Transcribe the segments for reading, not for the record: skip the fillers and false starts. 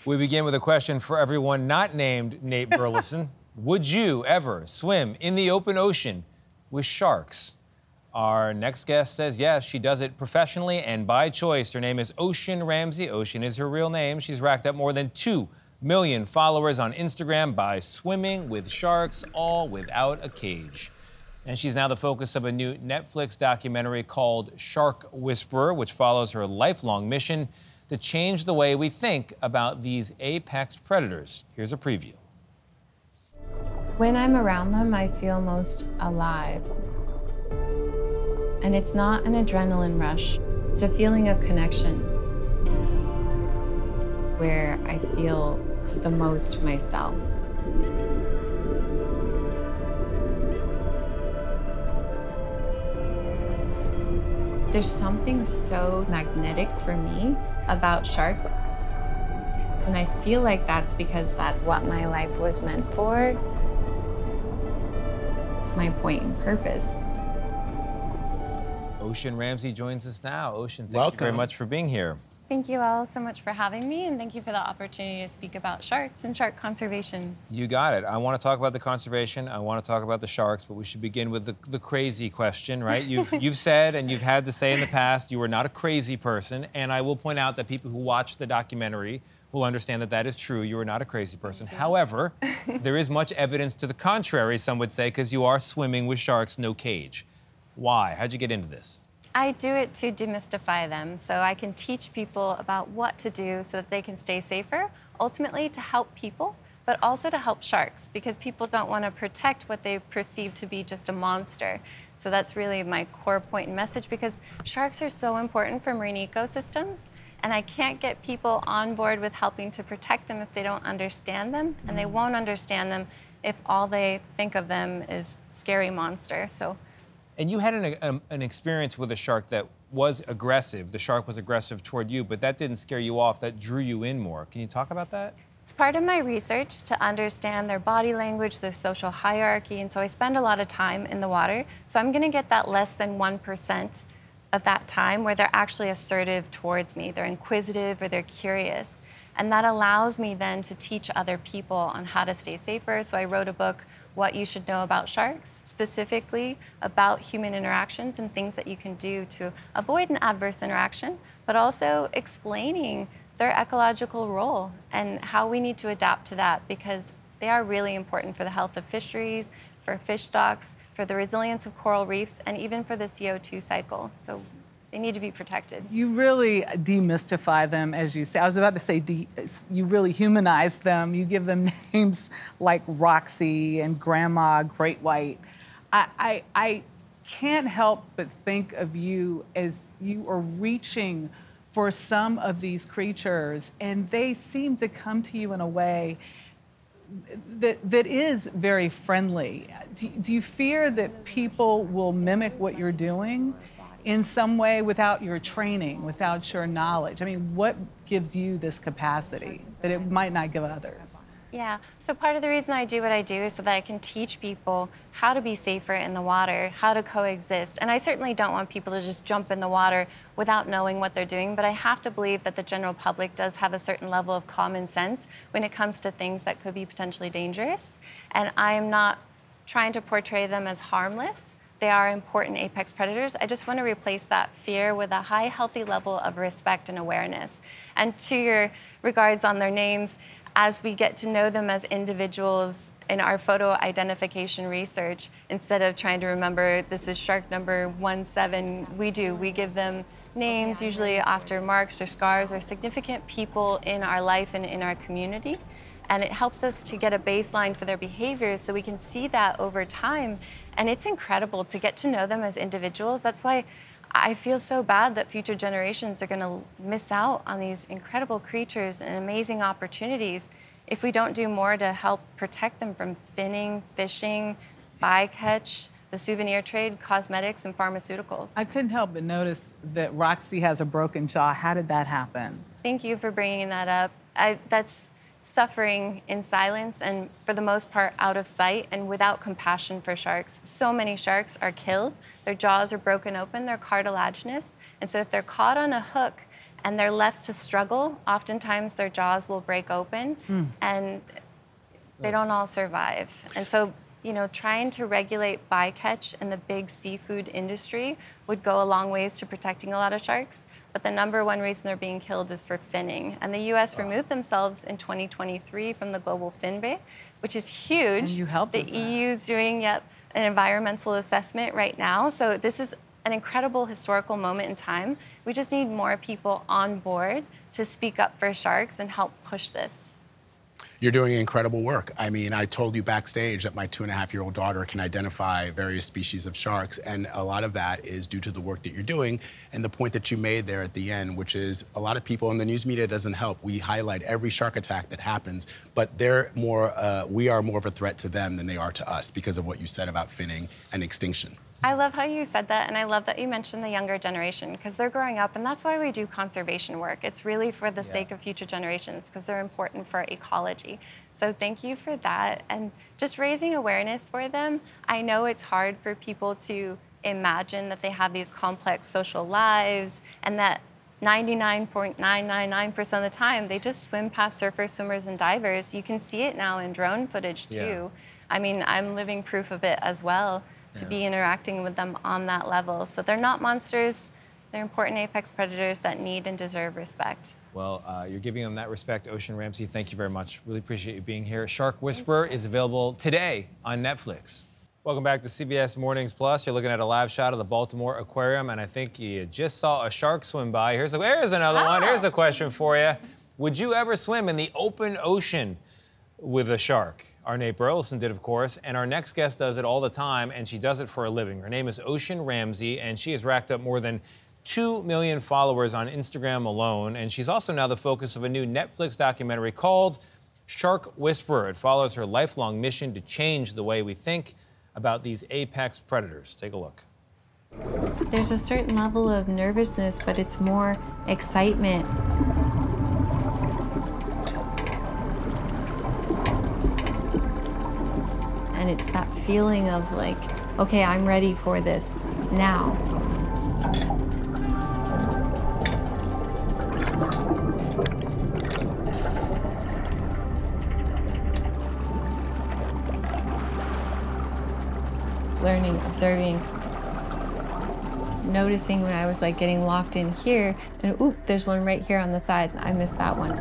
We begin with a question for everyone not named Nate Burleson. Would you ever swim in the open ocean with sharks? Our next guest says yes, she does it professionally and by choice. Her name is Ocean Ramsey. Ocean is her real name. She's racked up more than 2 million followers on Instagram by swimming with sharks, all without a cage. And she's now the focus of a new Netflix documentary called Shark Whisperer, which follows her lifelong mission to change the way we think about these apex predators. Here's a preview. When I'm around them, I feel most alive. And it's not an adrenaline rush. It's a feeling of connection where I feel the most myself. There's something so magnetic for me about sharks. And I feel like that's because that's what my life was meant for. It's my point and purpose. Ocean Ramsey joins us now. Ocean, thank you very much for being here. Thank you all so much for having me, and thank you for the opportunity to speak about sharks and shark conservation. You got it. I want to talk about the conservation. I want to talk about the sharks, but we should begin with the crazy question, right? You've said and you've had to say in the past you are not a crazy person, and I will point out that people who watch the documentary will understand that that is true. You are not a crazy person. However, there is much evidence to the contrary, some would say, because you are swimming with sharks, no cage. Why? How'd you get into this? I do it to demystify them, so I can teach people about what to do so that they can stay safer, ultimately to help people, but also to help sharks, because people don't want to protect what they perceive to be just a monster. So that's really my core point and message, because sharks are so important for marine ecosystems, and I can't get people on board with helping to protect them if they don't understand them, and they won't understand them if all they think of them is scary monster. And you had an experience with a shark that was aggressive. The shark was aggressive toward you, but that didn't scare you off. That drew you in more. Can you talk about that? It's part of my research to understand their body language, their social hierarchy, and so I spend a lot of time in the water. So I'm going to get that less than 1% of that time where they're actually assertive towards me. They're inquisitive or they're curious. And that allows me then to teach other people on how to stay safer. So I wrote a book, What You Should Know About Sharks, specifically about human interactions and things that you can do to avoid an adverse interaction, but also explaining their ecological role and how we need to adapt to that, because they are really important for the health of fisheries, for fish stocks, for the resilience of coral reefs, and even for the CO2 cycle. So they need to be protected. You really demystify them, as you say. I was about to say you really humanize them. You give them names like Roxy and Grandma Great White. I can't help but think of you as you are reaching for some of these creatures, and they seem to come to you in a way that is very friendly. Do you fear that people will mimic what you're doing in some way without your training, without your knowledge? I mean, what gives you this capacity that it might not give others? Yeah, so part of the reason I do what I do is so that I can teach people how to be safer in the water, how to coexist. And I certainly don't want people to just jump in the water without knowing what they're doing, but I have to believe that the general public does have a certain level of common sense when it comes to things that could be potentially dangerous. And I am not trying to portray them as harmless. They are important apex predators. I just want to replace that fear with a high, healthy level of respect and awareness. And to your regards on their names, as we get to know them as individuals in our photo identification research, instead of trying to remember this is shark number 17, we give them names, usually after marks or scars or significant people in our life and in our community. And it helps us to get a baseline for their behaviors so we can see that over time. And it's incredible to get to know them as individuals. That's why I feel so bad that future generations are going to miss out on these incredible creatures and amazing opportunities if we don't do more to help protect them from finning, fishing, bycatch, the souvenir trade, cosmetics, and pharmaceuticals. I couldn't help but notice that Roxy has a broken jaw. How did that happen? Thank you for bringing that up. That's suffering in silence and, for the most part, out of sight and without compassion for sharks. So many sharks are killed, their jaws are broken open, they're cartilaginous, and so if they're caught on a hook and they're left to struggle. Oftentimes their jaws will break open and they don't all survive. And so, you know, trying to regulate bycatch in the big seafood industry would go a long ways to protecting a lot of sharks. But the number 1 reason they're being killed is for finning. And the U.S. removed themselves in 2023 from the global fin rate, which is huge. And you helped the with that. EU is doing, an environmental assessment right now. So this is an incredible historical moment in time. We just need more people on board to speak up for sharks and help push this. You're doing incredible work. I mean, I told you backstage that my 2.5-year-old daughter can identify various species of sharks, and a lot of that is due to the work that you're doing and the point that you made there at the end, which is a lot of people in the news media doesn't help. We highlight every shark attack that happens, but we are more of a threat to them than they are to us because of what you said about finning and extinction. I love how you said that, and I love that you mentioned the younger generation, because they're growing up, and that's why we do conservation work. It's really for the sake of future generations, because they're important for ecology. So thank you for that, and just raising awareness for them. I know it's hard for people to imagine that they have these complex social lives, and that 99.999% of the time, they just swim past surfers, swimmers, and divers. You can see it now in drone footage, too. I mean, I'm living proof of it as well, to be interacting with them on that level. So they're not monsters. They're important apex predators that need and deserve respect. Well, you're giving them that respect. Ocean Ramsey, thank you very much. Really appreciate you being here. Shark Whisperer is available today on Netflix. Welcome back to CBS Mornings Plus. You're looking at a live shot of the Baltimore Aquarium, and I think you just saw a shark swim by. Here's another one. Here's a question for you. Would you ever swim in the open ocean with a shark? Our Nate Burleson did, of course, and our next guest does it all the time, and she does it for a living. Her name is Ocean Ramsey, and she has racked up more than 2 million followers on Instagram alone, and she's also now the focus of a new Netflix documentary called Shark Whisperer. It follows her lifelong mission to change the way we think about these apex predators. Take a look. There's a certain level of nervousness, but it's more excitement. And it's that feeling of like, okay, I'm ready for this now. Learning, observing, noticing when I was like getting locked in here, and oop, there's one right here on the side. I missed that one.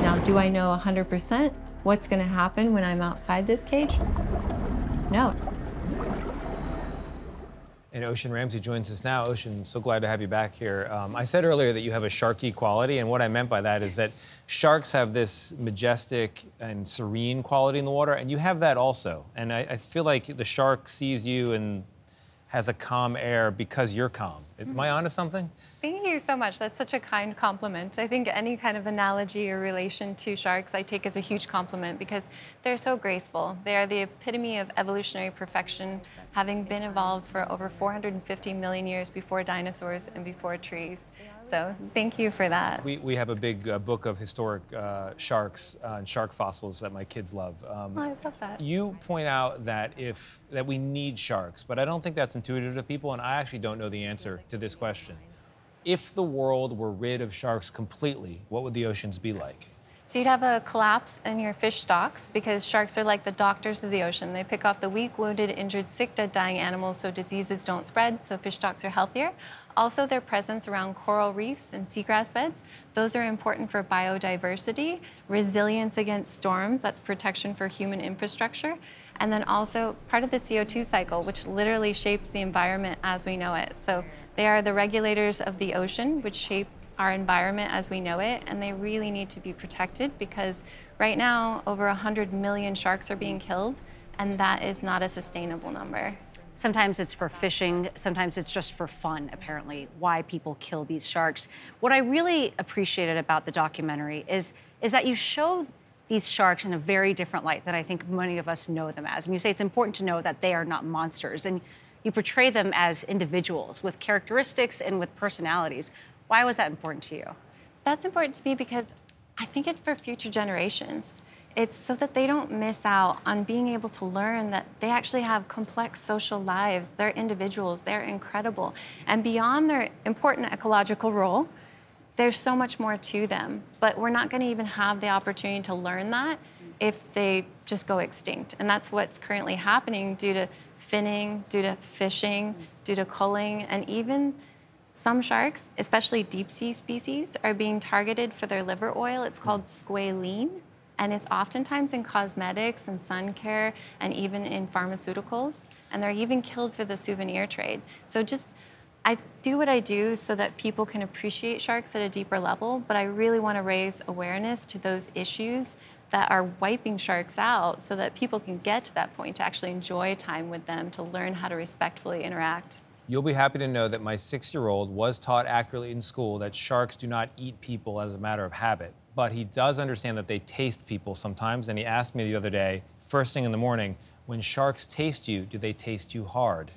Now, do I know 100% what's gonna happen when I'm outside this cage? No. And Ocean Ramsey joins us now. Ocean, so glad to have you back here. I said earlier that you have a sharky quality, and what I meant by that is that sharks have this majestic and serene quality in the water, and you have that also. And I feel like the shark sees you and has a calm air because you're calm. Am I onto something? Thank you so much. That's such a kind compliment. I think any kind of analogy or relation to sharks I take as a huge compliment because they're so graceful. They are the epitome of evolutionary perfection, having been evolved for over 450 million years before dinosaurs and before trees. So thank you for that. We have a big book of historic sharks and shark fossils that my kids love. Oh, I love that. You point out that that we need sharks, but I don't think that's intuitive to people, and I actually don't know the answer to this question. If the world were rid of sharks completely, what would the oceans be like? So you'd have a collapse in your fish stocks because sharks are like the doctors of the ocean. They pick off the weak, wounded, injured, sick, dead, dying animals so diseases don't spread, so fish stocks are healthier. Also, their presence around coral reefs and seagrass beds, those are important for biodiversity, resilience against storms, that's protection for human infrastructure, and then also part of the CO2 cycle, which literally shapes the environment as we know it. So they are the regulators of the ocean, which shape our environment as we know it, and they really need to be protected because right now over 100 million sharks are being killed, and that is not a sustainable number. Sometimes it's for fishing, sometimes it's just for fun, apparently, why people kill these sharks. What I really appreciated about the documentary is that you show these sharks in a very different light than I think many of us know them as. And you say it's important to know that they are not monsters, and you portray them as individuals with characteristics and with personalities. Why was that important to you? That's important to me because I think it's for future generations. It's so that they don't miss out on being able to learn that they actually have complex social lives. They're individuals, they're incredible. And beyond their important ecological role, there's so much more to them. But we're not going to even have the opportunity to learn that if they just go extinct. And that's what's currently happening due to finning, due to fishing, due to culling, and even some sharks, especially deep sea species, are being targeted for their liver oil. It's called squalene, and it's oftentimes in cosmetics and sun care and even in pharmaceuticals. And they're even killed for the souvenir trade. So I do what I do so that people can appreciate sharks at a deeper level, but I really want to raise awareness to those issues that are wiping sharks out so that people can get to that point to actually enjoy time with them, to learn how to respectfully interact. You'll be happy to know that my 6-year-old was taught accurately in school that sharks do not eat people as a matter of habit. But he does understand that they taste people sometimes, and he asked me the other day, first thing in the morning, when sharks taste you, do they taste you hard?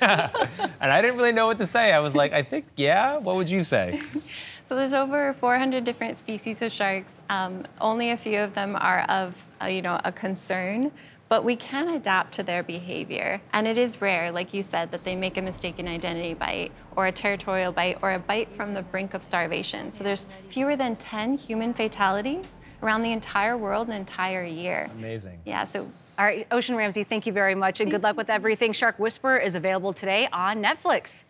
And I didn't really know what to say. I was like, I think, yeah, what would you say? So there's over 400 different species of sharks. Only a few of them are of a concern, but we can adapt to their behavior. And it is rare, like you said, that they make a mistaken identity bite or a territorial bite or a bite from the brink of starvation. So there's fewer than 10 human fatalities around the entire world an entire year. Amazing. Yeah, so. All right, Ocean Ramsey, thank you very much, and good luck with everything. Shark Whisperer is available today on Netflix.